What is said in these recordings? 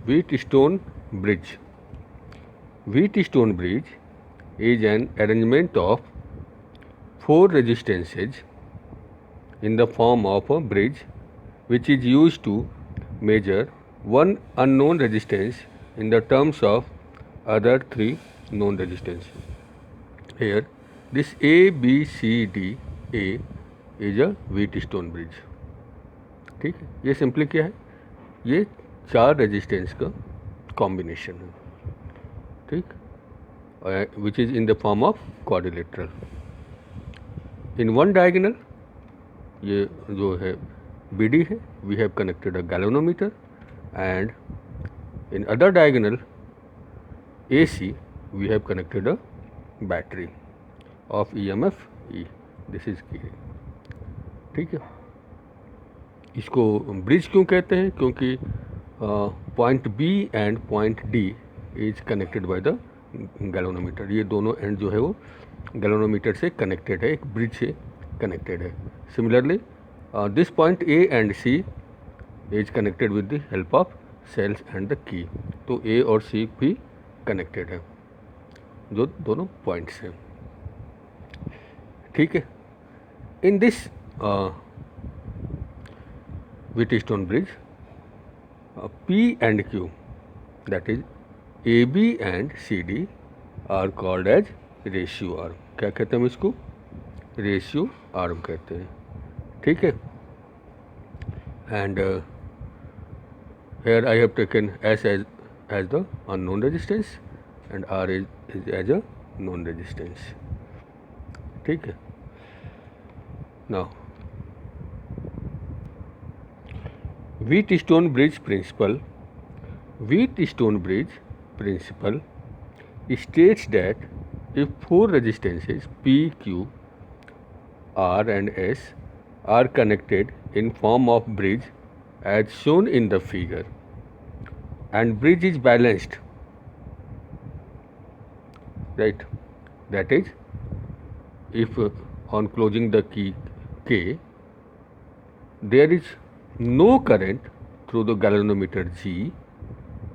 Wheatstone bridge. Wheatstone bridge is an arrangement of four resistances in the form of a bridge which is used to measure one unknown resistance in the terms of other three known resistances. Here, this A, B, C, D, A is a Wheatstone bridge. ठीक है, ये simply क्या है, ये चार resistance का combination है. ठीक, which is in the form of quadrilateral. In one diagonal, ये जो है BD है, we have connected a galvanometer, and in other diagonal AC we have connected a battery of EMF E. This is key. ठीक है, इसको bridge क्यों कहते हैं, क्योंकि point B and point D is connected by the galvanometer. ये दोनों and जो है वो गैल्वेनोमीटर से कनेक्टेड है, एक ब्रिज से कनेक्टेड है. Similarly this point A and C is connected with the help of cells and the key. तो A और C भी कनेक्टेड है, जो दोनों पॉइंट्स हैं. ठीक है, in this Wheatstone bridge, P and Q, that is AB and CD, are called as ratio arm. क्या कहते हैं हम इसको, रेशियो आर्म कहते हैं. ठीक है, and here I have taken S as the unknown resistance and R is as a known resistance. ठीक है, now Wheatstone bridge principle. Wheatstone bridge principle states that if four resistances P, Q, R and S are connected in form of bridge as shown in the figure, and bridge is balanced, right, that is, if on closing the key K there is no current through the galvanometer G,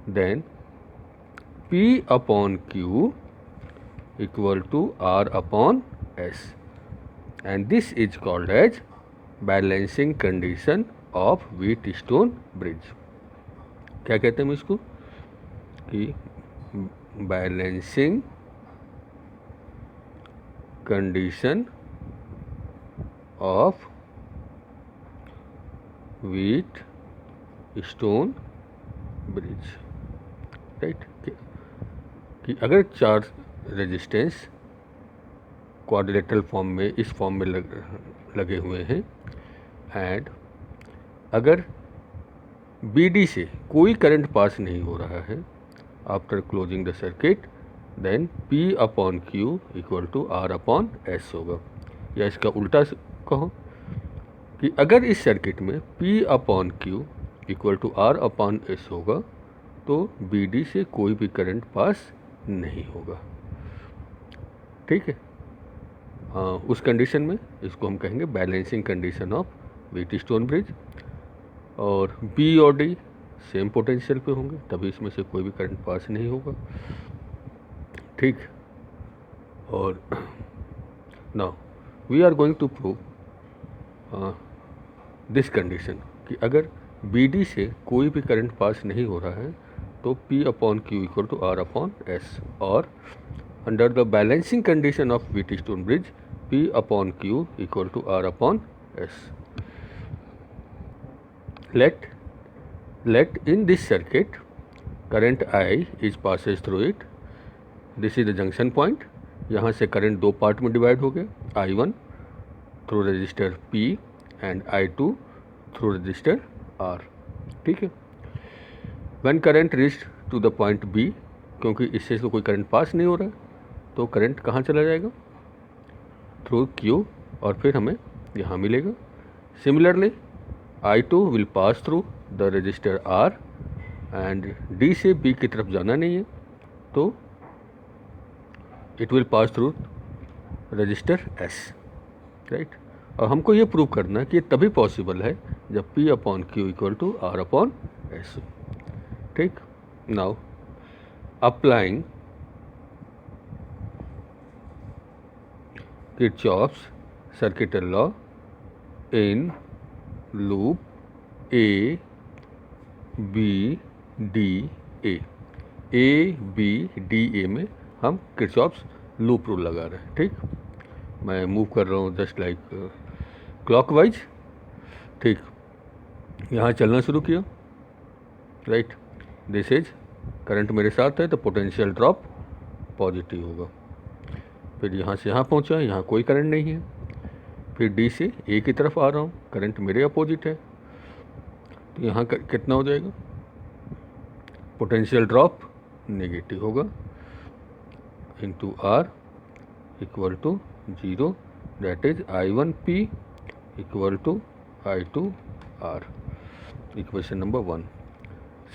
then P upon Q equal to R upon S, and this is called as balancing condition of Wheatstone bridge. क्या कहते हैं हम इसको, कि balancing condition of Wheatstone bridge, right. कि अगर चार resistance quadrilateral form में, इस फॉर्म में लगे हुए हैं, एंड अगर BD से कोई करंट पास नहीं हो रहा है after closing the circuit, then P upon Q equal to R upon S होगा. या इसका उल्टा कहो कि अगर इस सर्किट में P upon Q equal to R upon S होगा, तो BD से कोई भी करंट पास नहीं होगा. ठीक है, उस कंडीशन में इसको हम कहेंगे balancing condition of Wheatstone bridge. और B और D सेम पोटेंशियल पे होंगे, तभी इसमें से कोई भी करंट पास नहीं होगा. ठीक, और now we are going to prove this condition कि अगर BD से कोई भी करंट पास नहीं हो रहा है तो P upon Q equal to R upon S, और under the balancing condition of Wheatstone bridge P upon Q equal to R upon S. Let in this circuit current I is passes through it. This is the junction point. यहाँ से current दो part में divide हो गया, I1 through resistor P and I2 through resistor R. ठीक है, when current reach to the point B, क्योंकि इससे तो कोई करंट पास नहीं हो रहा है, तो करंट कहाँ चला जाएगा, थ्रू Q, और फिर हमें यहाँ मिलेगा. Similarly I2 will pass through the register R, and D से B की तरफ जाना नहीं है, तो it will pass through register S, right. और हमको ये प्रूव करना है कि ये तभी पॉसिबल है जब P upon Q equal to R upon S. ठीक, Now applying Kirchhoff's circuital law in loop A B D A, A B D A में हम किरचॉफ्स लूप रूल लगा रहे हैं। ठीक, मैं मूव कर रहा हूँ जस्ट लाइक क्लॉकवाइज। ठीक, यहाँ चलना शुरू किया, राइट, दिस इज करंट मेरे साथ है तो पोटेंशियल ड्रॉप पॉजिटिव होगा। फिर यहाँ से यहाँ पहुँचा, यहाँ कोई करंट नहीं है। फिर डी से ए की तरफ आ रहा हूँ, करंट मेरे अपोजिट है, तो यहाँ कितना हो जाएगा, पोटेंशियल ड्रॉप नेगेटिव होगा, into R equal to 0, that is I1P equal to I2R, equation number 1।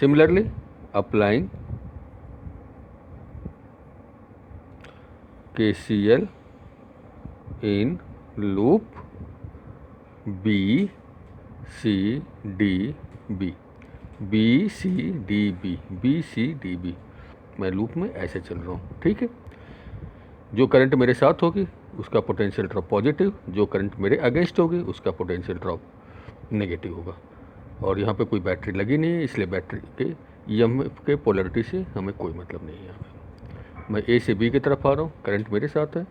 सिमिलरली अप्लाइंग KCL in loop B C D B, B C D B, B C D B, मैं लूप में ऐसे चल रहा हूँ। ठीक है, जो करंट मेरे साथ होगी उसका पोटेंशियल ड्रॉप पॉजिटिव, जो करंट मेरे अगेंस्ट होगी उसका पोटेंशियल ड्रॉप नेगेटिव होगा। और यहाँ पे कोई बैटरी लगी नहीं है, इसलिए बैटरी के EMF के पोलरिटी से हमें कोई मतलब नहीं है। यहाँ पे मैं A से B की तरफ आ रहा हूँ, करंट मेरे साथ है,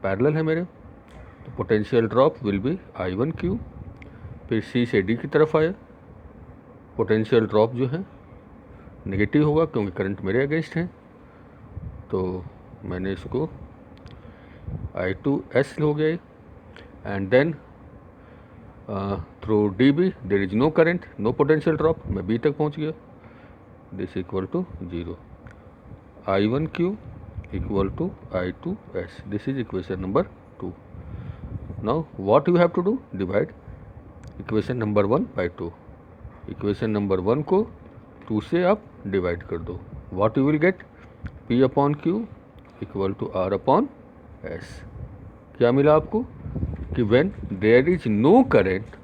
पैरेलल है मेरे, तो potential drop will be I1Q। फिर C से D की तरफ आया, पोटेंशियल ड्रॉप जो है नेगेटिव होगा क्योंकि करंट मेरे अगेंस्ट है, तो मैंने इसको I2S हो गया। And then through DB there is no current, no potential drop, मैं B तक पहुंच गया, this equal to 0, I1Q equal to I2S, this is equation number 2। Now what you have to do, divide equation number 1 by 2। Equation number 1 को 2 से आप divide कर दो, what you will get, P upon Q equal to R upon S। क्या मिला आपको कि when there is no current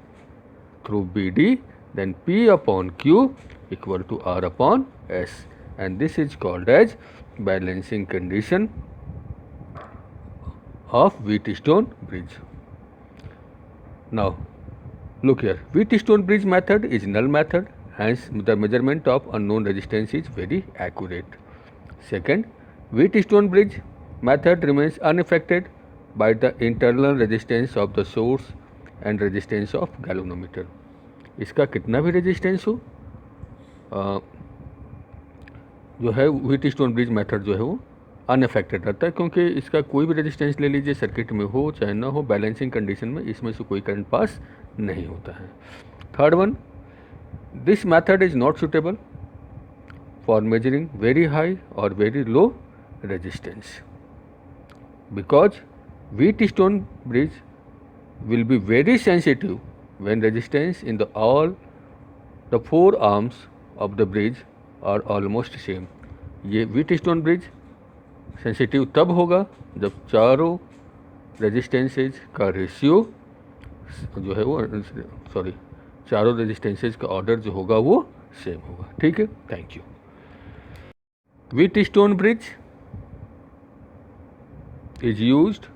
through BD then P upon Q equal to R upon S, and this is called as balancing condition of Wheatstone bridge. Now look here, Wheatstone bridge method is null method, hence the measurement of unknown resistance is very accurate. Second, Wheatstone bridge method remains unaffected by the internal resistance of the source and resistance of galvanometer. इसका कितना भी resistance हो, जो है Wheatstone bridge method जो है वो unaffected रहता है, क्योंकि इसका कोई भी रेजिस्टेंस ले लीजिए, सर्किट में हो चाहे ना हो, बैलेंसिंग कंडीशन में इसमें से कोई करंट पास नहीं होता है। Third one, this method is not suitable for measuring very high और very low resistance, because Wheatstone bridge will be very sensitive when resistance in the all the four arms of the bridge are almost same. ये Wheatstone bridge sensitive तब होगा जब चारों resistances का ratio जो है वो चारों रेजिस्टेंसेज का ऑर्डर जो होगा वो सेम होगा। ठीक है, thank you. Wheatstone bridge is used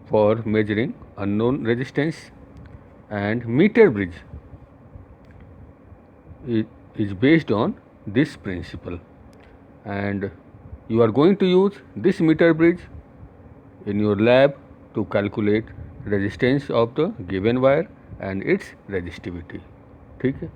for measuring unknown resistance, and meter bridge is based on this principle, and you are going to use this meter bridge in your lab to calculate resistance of the given wire and its resistivity. ठीक है।